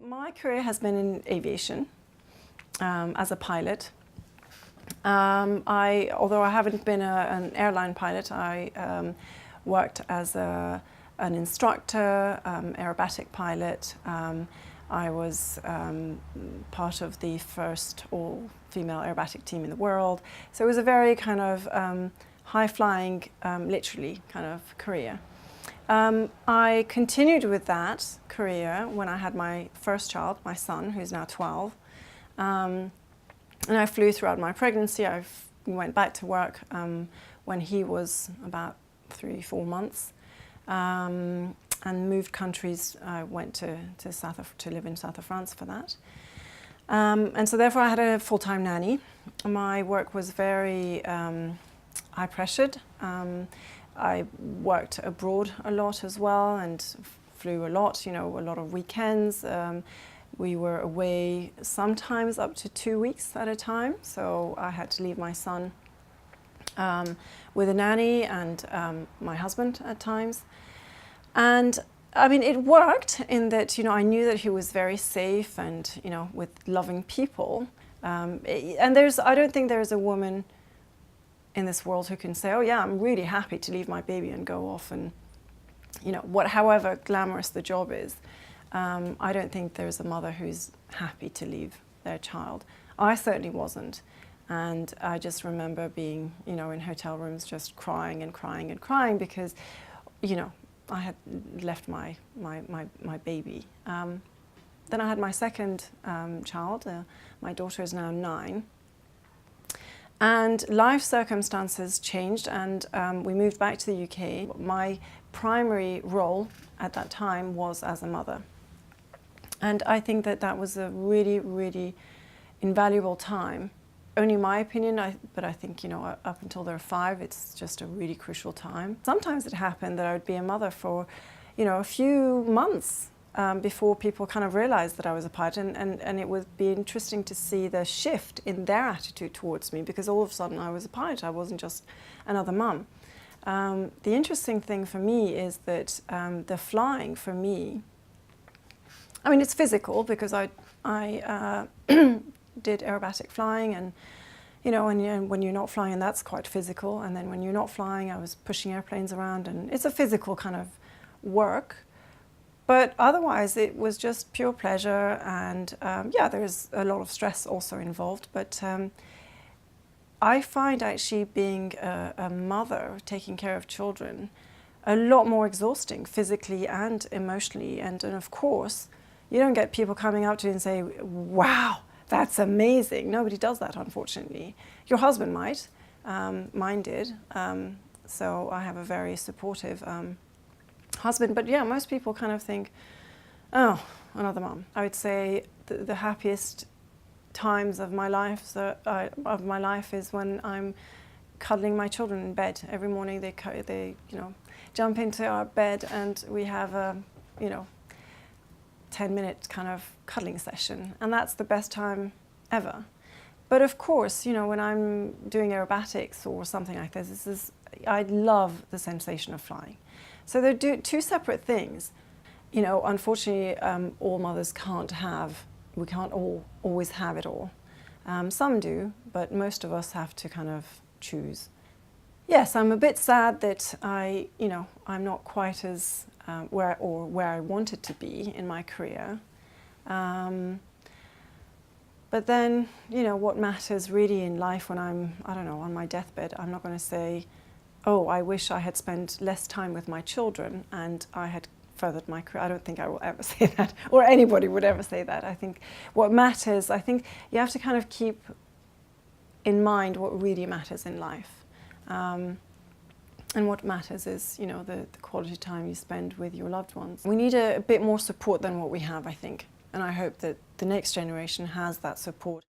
My career has been in aviation as a pilot. Although I haven't been an airline pilot, I worked as an instructor, aerobatic pilot. I was part of the first all-female aerobatic team in the world. So it was a very kind of high-flying, literally, kind of career. I continued with that career when I had my first child, my son, who's now 12. And I flew throughout my pregnancy. I went back to work when he was about 3-4 months, and moved countries. I went to live in south of France for that. And so therefore I had a full-time nanny. My work was very high-pressured. I worked abroad a lot as well and flew a lot, a lot of weekends. We were away sometimes up to 2 weeks at a time, so I had to leave my son with a nanny and my husband at times. And I mean, it worked in that, I knew that he was very safe and, with loving people. And I don't think there's a woman in this world who can say, oh yeah, I'm really happy to leave my baby and go off and, however glamorous the job is. I don't think there's a mother who's happy to leave their child. I certainly wasn't. And I just remember being, in hotel rooms just crying and crying and crying because, I had left my baby. Then I had my second child. My daughter is now 9. And life circumstances changed and we moved back to the UK. My primary role at that time was as a mother. And I think that that was a really, really invaluable time. Only my opinion, but I think, up until they're 5, it's just a really crucial time. Sometimes it happened that I would be a mother for, a few months before people kind of realized that I was a pilot, and it would be interesting to see the shift in their attitude towards me, because all of a sudden I was a pilot, I wasn't just another mum. The interesting thing for me is that the flying for me, I mean, it's physical because I did aerobatic flying, and when you're not flying, that's quite physical, and then when you're not flying, I was pushing airplanes around, and it's a physical kind of work. But otherwise, it was just pure pleasure, and yeah, there's a lot of stress also involved. But I find actually being a mother, taking care of children, a lot more exhausting physically and emotionally. And of course, you don't get people coming up to you and say, wow, that's amazing. Nobody does that, unfortunately. Your husband might, mine did. So I have a very supportive husband, but yeah, most people kind of think, oh, another mum. I would say the happiest times of my life is when I'm cuddling my children in bed. Every morning they jump into our bed and we have a 10-minute kind of cuddling session, and that's the best time ever. But of course, when I'm doing aerobatics or something like this, I love the sensation of flying. So they're two separate things. Unfortunately, all mothers we can't always have it all. Some do, but most of us have to kind of choose. Yes, I'm a bit sad that I'm not quite as where I wanted to be in my career. But then, what matters really in life when I'm, on my deathbed, I'm not going to say, oh, I wish I had spent less time with my children and I had furthered my career. I don't think I will ever say that, or anybody would ever say that. I think what matters, you have to kind of keep in mind what really matters in life. And what matters is, the quality time you spend with your loved ones. We need a bit more support than what we have, I think. And I hope that the next generation has that support.